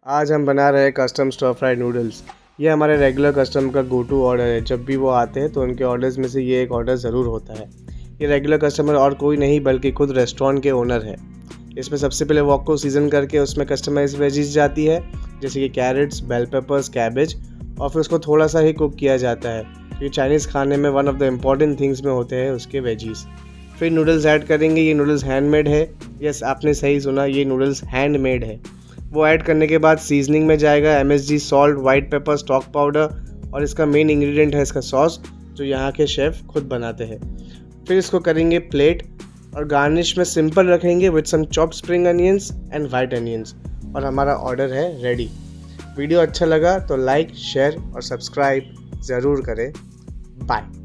आज हम बना रहे हैं कस्टम स्टर फ्राइड नूडल्स। ये हमारे रेगुलर कस्टम का गो टू ऑर्डर है। जब भी वो आते हैं तो उनके ऑर्डर्स में से ये एक ऑर्डर ज़रूर होता है। ये रेगुलर कस्टमर और कोई नहीं बल्कि खुद रेस्टोरेंट के ओनर है। इसमें सबसे पहले वॉक को सीज़न करके उसमें कस्टमाइज वेजीज जाती है, जैसे कि कैरेट्स, बेल पेपर्स, कैबेज, और फिर उसको थोड़ा सा ही कुक किया जाता है। ये चाइनीज़ खाने में one of the important things में होते हैं उसके वेजीज। फिर नूडल्स ऐड करेंगे। ये नूडल्स हैंडमेड है। यस, आपने सही सुना, ये नूडल्स हैंडमेड है। वो ऐड करने के बाद सीजनिंग में जाएगा MSG, salt, white paper, stock powder, और इसका मेन इंग्रेडिएंट है इसका सॉस, जो यहाँ के शेफ़ खुद बनाते हैं। फिर इसको करेंगे प्लेट और गार्निश में सिंपल रखेंगे with some chopped spring onions and white onions, और हमारा ऑर्डर है रेडी। वीडियो अच्छा लगा तो लाइक, शेयर और सब्सक्राइब ज़रूर करें। बाय।